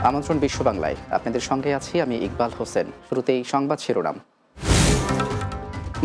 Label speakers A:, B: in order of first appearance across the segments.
A: আমন্ত্রণ বিশ্ব বাংলায়, আপনাদের সঙ্গে আছি আমি ইকবাল হোসেন। শুরুতেই সংবাদ শিরোনাম।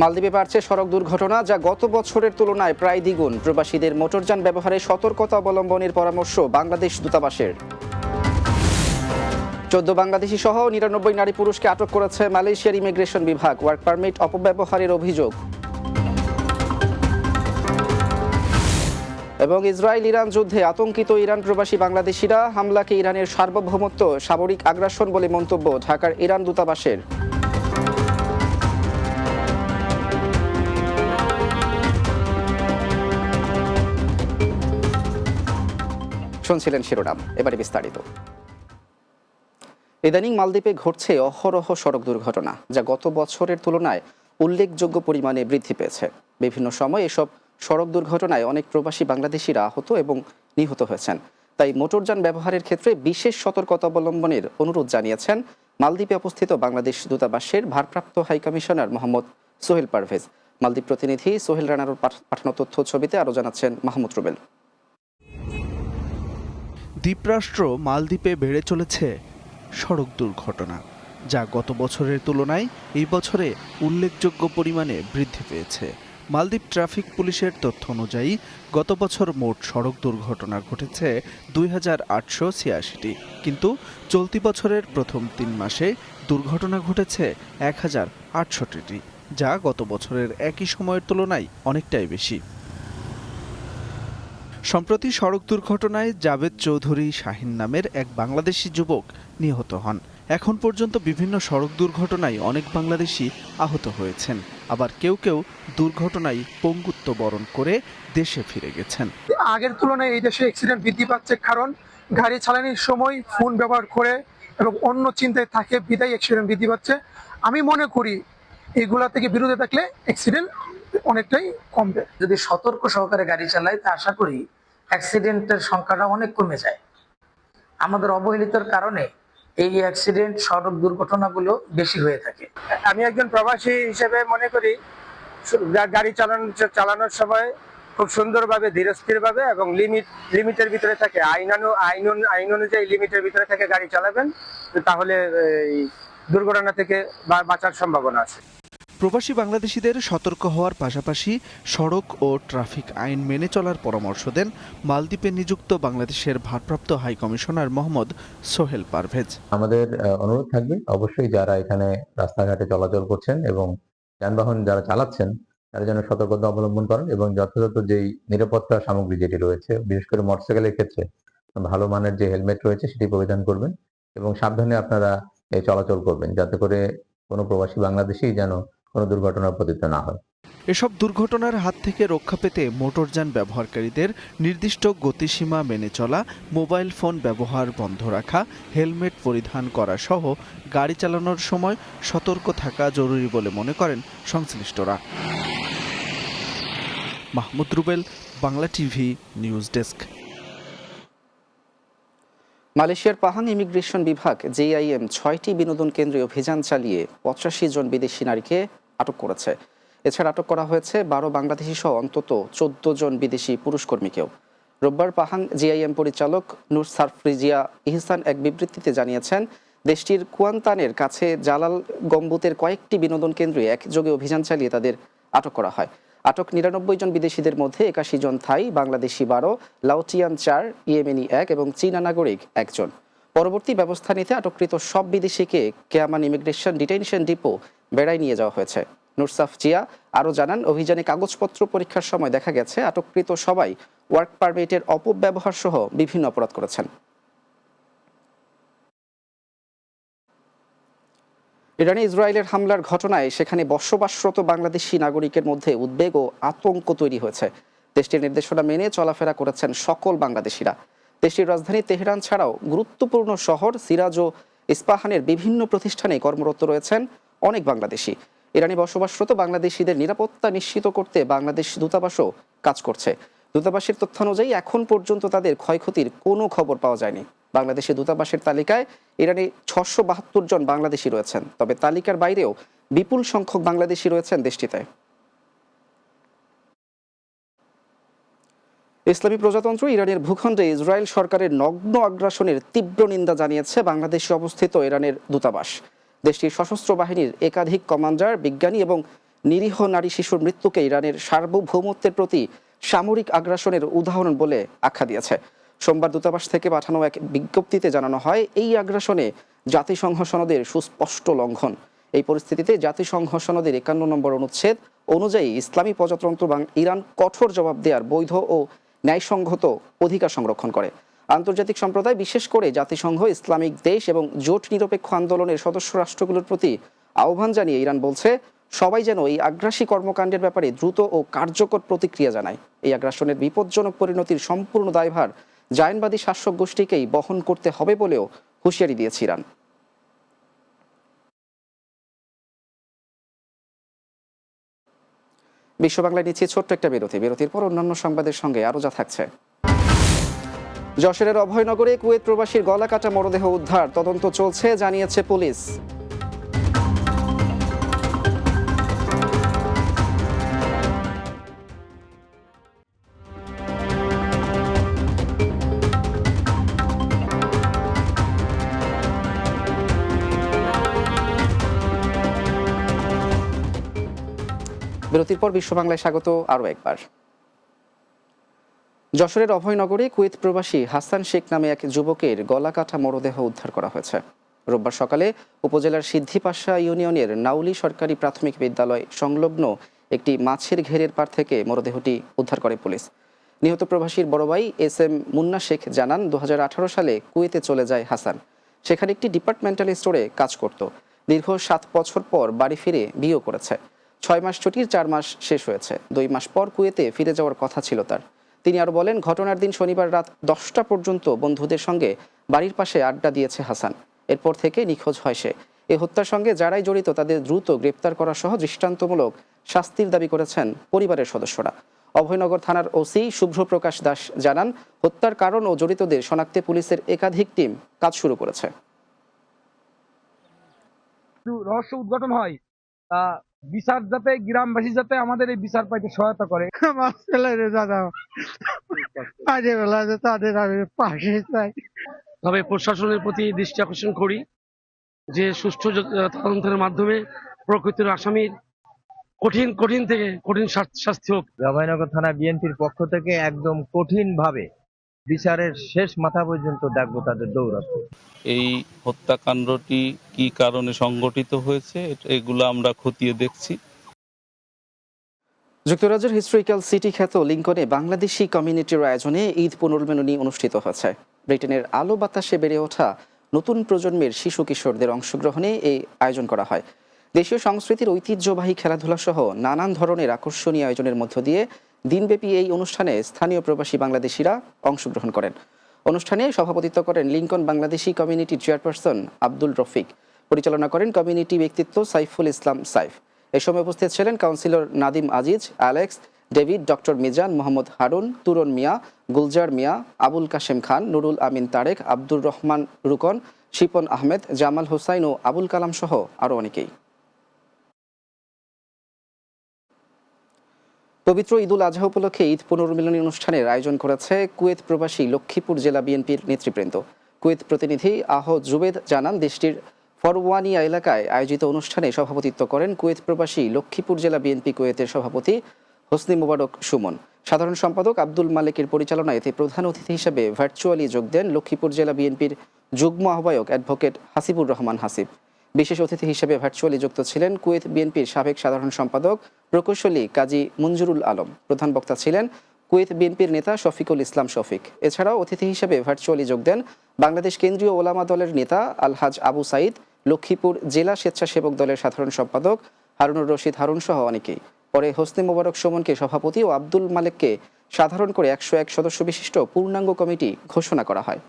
A: মালদ্বীপে বাড়ছে সড়ক দুর্ঘটনা, যা গত বছরের তুলনায় প্রায় দ্বিগুণ। প্রবাসীদের মোটরযান ব্যবহারে সতর্কতা অবলম্বনের পরামর্শ বাংলাদেশ দূতাবাসের। 14 বাংলাদেশি সহ 99 নারী পুরুষকে আটক করেছে মালয়েশিয়ার ইমিগ্রেশন বিভাগ। ওয়ার্ক পারমিট অপব্যবহারের অভিযোগ। এবং ইসরায়েল ইরান যুদ্ধে আতঙ্কিত ইরান প্রবাসী বাংলাদেশিরা। হামলাকে ইরানের সার্বভৌমত্ব সামরিক আগ্রাসন বলে মন্তব্য ঢাকার ইরান দূতাবাসের। শুনছিলেন শিরোনাম, এবারে বিস্তারিত। ইদানিং মালদ্বীপে ঘটছে অহরহ সড়ক দুর্ঘটনা, যা গত বছরের তুলনায় উল্লেখযোগ্য পরিমাণে বৃদ্ধি পেয়েছে। বিভিন্ন সময় এসব সড়ক দুর্ঘটনায় অনেক প্রবাসী বাংলাদেশিরা আহত এবং নিহত হয়েছেন। তাই মোটরযান ব্যবহারের ক্ষেত্রে বিশেষ সতর্কতা অবলম্বনের অনুরোধ জানিয়েছেন মালদ্বীপে অবস্থিত বাংলাদেশ দূতাবাসের ভারপ্রাপ্ত হাইকমিশনার মোহাম্মদ সোহেল পারভেজ। মালদ্বীপ প্রতিনিধি সোহেল রানার পাঠানো তথ্য ছবিতে আরও জানাচ্ছেন মাহমুদ রুবেল।
B: দ্বীপরাষ্ট্র মালদ্বীপে বেড়ে চলেছে সড়ক দুর্ঘটনা, যা গত বছরের তুলনায় এই বছরে উল্লেখযোগ্য পরিমাণে বৃদ্ধি পেয়েছে। মালদ্বীপ ট্রাফিক পুলিশের তথ্য অনুযায়ী গত বছর মোট সড়ক দুর্ঘটনা ঘটেছে 2886টি, কিন্তু চলতি বছরের প্রথম 3 মাসে দুর্ঘটনা ঘটেছে 1068টি, যা গত বছরের একই সময়ের তুলনায় অনেকটাই বেশি। সম্প্রতি সড়ক দুর্ঘটনায় জাভেদ চৌধুরী শাহিন নামের এক বাংলাদেশি যুবক নিহত হন। এখন পর্যন্ত বিভিন্ন সড়ক দুর্ঘটনায় অনেক বাংলাদেশি আহত হয়েছেন, আবার কেউ কেউ দুর্ঘটনায় পঙ্গুত্ব বরণ করে দেশে ফিরে গেছেন।
C: আগের তুলনায় এই দেশে অ্যাক্সিডেন্ট বৃদ্ধি পাচ্ছে, কারণ গাড়ি চালানোর সময় ফোন ব্যবহার করে এবং অন্য চিন্তায় থাকে, বিদায় অ্যাক্সিডেন্ট বৃদ্ধি পাচ্ছে। আমি মনে করি এগুলা থেকে বিরত থাকলে অ্যাক্সিডেন্ট অনেকটাই কমবে।
D: যদি সতর্ক সহকারে গাড়ি চালায় তা আশা করি অ্যাক্সিডেন্টের সংখ্যাটা অনেক কমে যায়। আমাদের অবহেলিতর কারণে এই অ্যাক্সিডেন্ট সড়ক দুর্ঘটনাগুলো বেশি হয়ে থাকে।
C: আমি একজন প্রবাসী হিসেবে মনে করি গাড়ি চালানোর সময় খুব সুন্দরভাবে ধীরস্থিরভাবে এবং লিমিটের ভিতরে থাকে, আইন অনুযায়ী লিমিটের ভিতরে থেকে গাড়ি চালাবেন, তাহলে এই দুর্ঘটনা থেকে বাঁচার সম্ভাবনা আছে।
B: প্রবাসী বাংলাদেশিদের সতর্ক হওয়ার পাশাপাশি সড়ক ও ট্রাফিক আইন মেনে চলার পরামর্শ দেন মালদ্বীপে নিযুক্ত বাংলাদেশের ভারপ্রাপ্ত হাইকমিশনার মোহাম্মদ সোহেল পারভেজ।
E: আমাদের অনুরোধ থাকবে অবশ্যই যারা এখানে রাস্তাঘাটে চলাচল করছেন এবং যানবাহন যারা চালাচ্ছেন তারা যেন সতর্কতা অবলম্বন করেন এবং যথাযথ যেই নিরাপত্তা সামগ্রী যেটি রয়েছে, বিশেষ করে মোটরসাইকেলের ক্ষেত্রে ভালো মানের যে হেলমেট রয়েছে সেটি পরিধান করবেন এবং সাবধানে আপনারা চলাচল করবেন, যাতে করে কোনো প্রবাসী বাংলাদেশী যেন কোনো দুর্ঘটনার পতিত না হয়।
B: এসব দুর্ঘটনার হাত থেকে রক্ষা পেতে মোটরযান ব্যবহারকারীদের নির্দিষ্ট গতিসীমা মেনে চলা, মোবাইল ফোন ব্যবহার বন্ধ রাখা, হেলমেট পরিধান করা সহ গাড়ি চালানোর সময় সতর্ক থাকা জরুরি বলে মনে করেন সংশ্লিষ্টরা। Mahmud Rubel, Bangla TV news desk.
A: মালয়েশিয়ার পাহাং ইমিগ্রেশন বিভাগ JIM 6টি বিনোদন কেন্দ্রে অভিযান চালিয়ে 85 জন বিদেশি নারীকে আটক করেছে। এছাড়া আটক করা হয়েছে 12 বাংলাদেশি সহ অন্তত 14 জন বিদেশি পুরুষ কর্মীকেও। রোববার পাহাং JIM পরিচালক নূর সারফ্রিজিয়া ইহসান এক বিবৃতিতে জানিয়েছেন, দেশটির কুয়ান্তানের কাছে জালাল গম্বুতের কয়েকটি বিনোদন কেন্দ্রে একযোগে অভিযান চালিয়ে তাদের আটক করা হয়। আটক 99 জন বিদেশিদের মধ্যে 81 জন থাই, বাংলাদেশি 12, লাওটিয়ান 4, ইয়েমেনি 1 এবং চীনা নাগরিক 1 জন। পরবর্তী ব্যবস্থা নিতে আটককৃত সব বিদেশিকে কেয়ামান ইমিগ্রেশন ডিটেনশন ডিপো বেড়ায় নিয়ে যাওয়া হয়েছে। নুরসাফ জিয়া আরও জানান, অভিযানে কাগজপত্র পরীক্ষার সময় দেখা গেছে আটককৃত সবাই ওয়ার্ক পারমিটের অপব্যবহার সহ বিভিন্ন অপরাধ করেছেন। ইরানে ইসরায়েলের হামলার ঘটনায় সেখানে বসবাসরত বাংলাদেশি নাগরিকের মধ্যে উদ্বেগ ও আতঙ্ক তৈরি হয়েছে। দেশটির নির্দেশনা মেনে চলাফেরা করেছেন সকল বাংলাদেশিরা। দেশটির রাজধানী তেহরান ছাড়াও গুরুত্বপূর্ণ শহর সিরাজ ও ইস্পাহানের বিভিন্ন প্রতিষ্ঠানে কর্মরত রয়েছেন অনেক বাংলাদেশি। ইরানে বসবাসরত বাংলাদেশিদের নিরাপত্তা নিশ্চিত করতে বাংলাদেশ দূতাবাসও কাজ করছে। দূতাবাসের তথ্য অনুযায়ী এখন পর্যন্ত তাদের ক্ষয়ক্ষতির কোনো খবর পাওয়া যায়নি। বাংলাদেশি দূতাবাসের তালিকায় ইরানে 672 জন বাংলাদেশি রয়েছেন, তবে তালিকার বাইরেও বিপুল সংখ্যক বাংলাদেশি রয়েছেন দেশটিতে। ইসলামী প্রজাতন্ত্র ইরানের ভূখণ্ডে ইসরায়েল সরকারের নগ্ন আগ্রাসনের তীব্র নিন্দা জানিয়েছে বাংলাদেশে অবস্থিত ইরানের দূতাবাস। দেশটির সশস্ত্র বাহিনীর একাধিক কমান্ডার, বিজ্ঞানী এবং নিরীহ নারী শিশুর মৃত্যুকে ইরানের সার্বভৌমত্বের প্রতি সামরিক আগ্রাসনের উদাহরণ বলে আখ্যা দিয়েছে। সোমবার দূতাবাস থেকে পাঠানো এক বিজ্ঞপ্তিতে জানানো হয়, এই আগ্রাসনে জাতিসংঘ সনদের সুস্পষ্ট লঙ্ঘন। এই পরিস্থিতিতে জাতিসংঘ সনদের 51 নম্বর অনুচ্ছেদ অনুযায়ী ইসলামী প্রজাতন্ত্র ইরান কঠোর জবাব দেওয়ার বৈধ ও ন্যায়সঙ্গত অধিকার সংরক্ষণ করে। আন্তর্জাতিক সম্প্রদায়, বিশেষ করে জাতিসংঘ, ইসলামিক দেশ এবং জোট নিরপেক্ষ আন্দোলনের সদস্য রাষ্ট্রগুলোর প্রতি আহ্বান জানিয়ে ইরান বলছে, সবাই যেন এই আগ্রাসী কর্মকাণ্ডের ব্যাপারে দ্রুত ও কার্যকর প্রতিক্রিয়া জানায়। এই আগ্রাসনের বিপজ্জনক পরিণতির সম্পূর্ণ দায়ভার জায়নবাদী শাসক গোষ্ঠীকেই বহন করতে হবে বলেও হুঁশিয়ারি দিয়েছে ইরান। বিশ্ব বাংলায় নিচ্ছে ছোট্ট একটা বিরতির পর অন্যান্য সংবাদের সঙ্গে আরো যা থাকছে। যশোরের অভয়নগরে কুয়েত প্রবাসীর গলা কাটা মরদেহ উদ্ধার, তদন্ত চলছে জানিয়েছে পুলিশ। বিরতির পর বিশ্ব বাংলায় স্বাগত আরও একবার। যশোরের অভয়নগরে কুয়েত প্রবাসী হাসান শেখ নামে এক যুবকের গলা কাটা মরদেহ উদ্ধার করা হয়েছে। রোববার সকালে উপজেলার সিদ্ধিপাশা ইউনিয়নের নাউলি সরকারি প্রাথমিক বিদ্যালয় সংলগ্ন একটি মাছের ঘেরের পাড় থেকে মরদেহটি উদ্ধার করে পুলিশ। নিহত প্রবাসীর বড় ভাই SM মুন্না শেখ জানান, 2018 সালে কুয়েতে চলে যায় হাসান। সেখানে একটি ডিপার্টমেন্টাল স্টোরে কাজ করত। দীর্ঘ 7 বছর পর বাড়ি ফিরে বিয়ে করেছে। 6 মাস ছুটির 4 মাস শেষ হয়েছে। 2 মাস পর কুয়েতে ফিরে যাওয়ার কথা ছিল তার। তিনি আরো বলেন, ঘটনার দিন শনিবার রাত 10টা পর্যন্ত বন্ধুদের সঙ্গে বাড়ির পাশে আড্ডা দিয়েছে হাসান। এরপর থেকে নিখোঁজ হয় সে। এই হত্যার সঙ্গে যারাই জড়িত তাদের দ্রুত গ্রেপ্তার করা সহ দৃষ্টান্তমূলক শাস্তির দাবি করেছেন পরিবারের সদস্যরা। অভয়নগর থানার ওসি শুভ্রপ্রকাশ দাস জানান, হত্যার কারণ ও জড়িতদের শনাক্তে পুলিশের একাধিক টিম কাজ শুরু করেছে।
F: রহস্য উদ্ঘাটন হয়, তা বিচার যাতে গ্রামবাসী যাতে আমাদের এই বিচার পাইতে সহায়তা করে।
G: আমার ছেলেদের দাদা আজে বেলা তাদের আমি পাশে চাই।
F: তবে প্রশাসনের প্রতি দৃষ্টি আকর্ষণ করি যে সুষ্ঠু তদন্তের মাধ্যমে প্রকৃতির আসামির কঠিন থেকে কঠিন শাস্তি হোক।
H: অভয়নগর থানা বিএনপির পক্ষ থেকে একদম কঠিন ভাবে বিচারের শেষ মাথা পর্যন্ত দেখবো তাদের দৌড়াতে।
I: এই হত্যাকাণ্ডটি কি কারণে সংগঠিত হয়েছে এগুলো আমরা খতিয়ে দেখছি।
A: যুক্তরাজ্যের হিস্ট্রিক্যাল সিটি খ্যাত লিঙ্কনে বাংলাদেশি কমিউনিটির আয়োজনে ঈদ পুনর্মিলনী অনুষ্ঠিত হয়েছে। ব্রিটেনের আলো বাতাসে বেড়ে ওঠা নতুন প্রজন্মের শিশু কিশোরদের অংশগ্রহণে এই আয়োজন করা হয়। দেশীয় সংস্কৃতির ঐতিহ্যবাহী খেলাধুলা সহ নানান ধরনের আকর্ষণীয় আয়োজনের মধ্য দিয়ে দিনব্যাপী এই অনুষ্ঠানে স্থানীয় প্রবাসী বাংলাদেশিরা অংশগ্রহণ করেন। অনুষ্ঠানে সভাপতিত্ব করেন Lincoln Bangladeshi community chairperson Abdul Rafiq. পরিচালনা করেন কমিউনিটি ব্যক্তিত্ব সাইফুল ইসলাম সাইফ। এ সময় উপস্থিত ছিলেন councillor Nadim Aziz, Alex, David, doctor Mizan, Mohammad Harun, Turan Mia, Gulzar Mia, Abul Kashem Khan, Nurul Amin Tarek, Abdur Rahman Rukon, Shipon Ahmed, Jamal Hossain ও আবুল কালাম সহ আরও অনেকেই। পবিত্র ঈদুল আজহা উপলক্ষে ঈদ পুনর্মিলনী অনুষ্ঠানের আয়োজন করেছে কুয়েত প্রবাসী লক্ষ্মীপুর জেলা বিএনপির নেতৃবৃন্দ। কুয়েত প্রতিনিধি আহ জুবেদ জানান, দেশটির ফরওয়ানিয়া এলাকায় আয়োজিত অনুষ্ঠানে সভাপতিত্ব করেন কুয়েত প্রবাসী লক্ষ্মীপুর জেলা বিএনপি কুয়েতের সভাপতি হোসনি মোবারক সুমন। সাধারণ সম্পাদক আব্দুল মালেকের পরিচালনায় এতে প্রধান অতিথি হিসেবে ভার্চুয়ালি যোগ দেন লক্ষ্মীপুর জেলা বিএনপির যুগ্ম আহ্বায়ক অ্যাডভোকেট হাসিবুর রহমান হাসিব। বিশেষ অতিথি হিসেবে ভার্চুয়ালি যুক্ত ছিলেন কুয়েত বিএনপির সাবেক সাধারণ সম্পাদক প্রকৌশলী কাজী মঞ্জুরুল আলম। প্রধান বক্তা ছিলেন কুয়েত বিএনপির নেতা শফিকুল ইসলাম শফিক। এছাড়াও অতিথি হিসেবে ভার্চুয়ালি যোগ দেন বাংলাদেশ কেন্দ্রীয় ওলামা দলের নেতা আলহাজ আবু সাইদ, লক্ষ্মীপুর জেলা স্বেচ্ছাসেবক দলের সাধারণ সম্পাদক হারুনুর রশিদ হারুন সহ অনেকেই। পরে হোসনি মোবারক সুমনকে সভাপতি ও আব্দুল মালেককে সাধারণ করে 101 সদস্য বিশিষ্ট পূর্ণাঙ্গ কমিটি ঘোষণা করা হয়।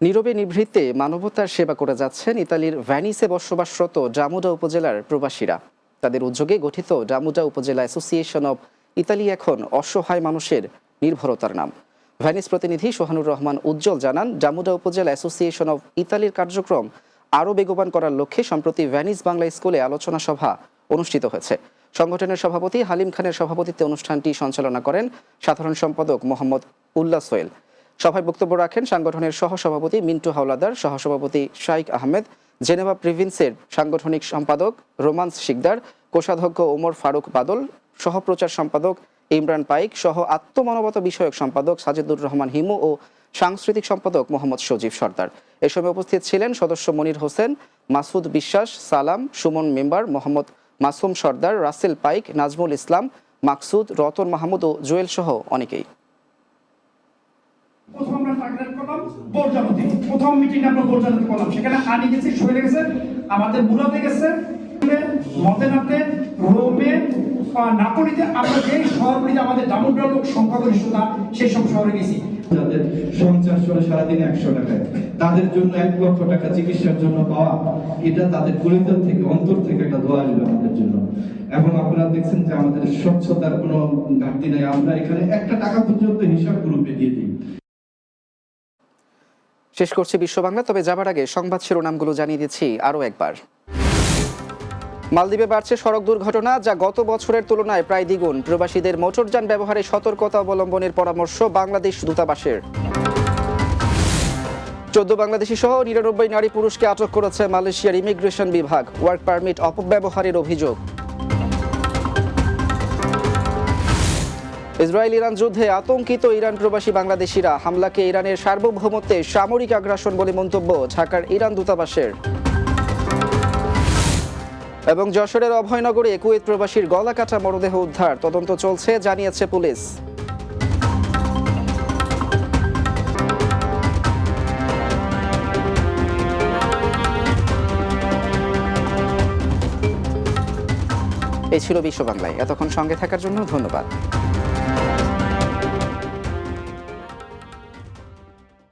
A: নীরবে নিভৃতে মানবতার সেবা করে যাচ্ছেন ইতালির ভ্যানিসে বসবাসরত ডামুডা উপজেলার প্রবাসীরা। তাদের উদ্যোগে গঠিত ডামুডা উপজেলা অ্যাসোসিয়েশন অব ইতালি এখন অসহায় মানুষের নির্ভরতার নাম। ভ্যানিস প্রতিনিধি সোহানুর রহমান উজ্জ্বল জানান, ডামুডা উপজেলা অ্যাসোসিয়েশন অব ইতালির কার্যক্রম আরও বেগবান করার লক্ষ্যে সম্প্রতি ভ্যানিস বাংলা স্কুলে আলোচনা সভা অনুষ্ঠিত হয়েছে। সংগঠনের সভাপতি হালিম খানের সভাপতিত্বে অনুষ্ঠানটি সঞ্চালনা করেন সাধারণ সম্পাদক মোহাম্মদ উল্লাহ সোহেল। সভায় বক্তব্য রাখেন সাংগঠনের সহসভাপতি মিন্টু হাওলাদার, সহসভাপতি শাইখ আহমেদ, জেনেভা প্রভিন্সের সাংগঠনিক সম্পাদক রোমান্স শিকদার, কোষাধ্যক্ষ ওমর ফারুক বাদল, সহপ্রচার সম্পাদক ইমরান পাইক সহ আত্মমানবতা বিষয়ক সম্পাদক সাজিদুর রহমান হিমু ও সাংস্কৃতিক সম্পাদক মোহাম্মদ সজীব সর্দার। এ সময় উপস্থিত ছিলেন সদস্য মনির হোসেন, মাসুদ বিশ্বাস, সালাম, সুমন মেম্বার, মোহাম্মদ মাসুম সর্দার, রাসেল পাইক, নাজমুল ইসলাম, মাকসুদ, রতন মাহমুদ ও জুয়েল সহ অনেকেই।
J: প্রথম আমরা টার্গেট করলাম বোরজানতি, প্রথম মিটিং আমরা বোরজানতি করলাম। সেখানে হানি গেছে, শৈলে গেছে, আমাদের মুরাদে গেছে, মদেনাতে, রোমে, নাপোলিতে, আমরা যেই শহরগুলিতে আমাদের দামোদর লোক সংখ্যাগরিষ্ঠতা সেই সব শহরে গেছি।
K: যাদের সংসার চলে সারাদিনে 100 টাকায়, তাদের জন্য 1 লক্ষ টাকা চিকিৎসার জন্য পাওয়া, এটা তাদের পরিবার থেকে অন্তর থেকে একটা দোয়া ছিল আমাদের জন্য। এবং আপনারা দেখছেন যে আমাদের স্বচ্ছতার কোনো ঘাটতি নাই, আমরা এখানে 1 টাকা পর্যন্ত হিসাব গ্রুপে দিয়ে দিই।
A: শেষ করছি বিশ্ব বাংলা, তবে যাবার আগে সংবাদ শিরোনামগুলো জানিয়ে দিচ্ছি আরও একবার। মালদ্বীপে বাড়ছে সড়ক দুর্ঘটনা, যা গত বছরের তুলনায় প্রায় দ্বিগুণ। প্রবাসীদের মোটরযান ব্যবহারে সতর্কতা অবলম্বনের পরামর্শ বাংলাদেশ দূতাবাসের। 14 বাংলাদেশি সহ 99 নারী পুরুষকে আটক করেছে মালয়েশিয়ার ইমিগ্রেশন বিভাগ, ওয়ার্ক পারমিট অপব্যবহারের অভিযোগ। ইসরায়েল ইরান যুদ্ধে আতঙ্কিত ইরান প্রবাসী বাংলাদেশিরা, হামলাকে ইরানের সার্বভৌমত্বে সামরিক আগ্রাসন বলে মন্তব্য ঢাকার ইরান দূতাবাসের। এবং যশোরের অভয়নগরে কুয়েত প্রবাসীর গলা কাটা মরদেহ উদ্ধার, তদন্ত চলছে জানিয়েছে পুলিশ। এই ছিল বিশ্ব বাংলায়। এতক্ষণ সঙ্গে থাকার জন্য ধন্যবাদ।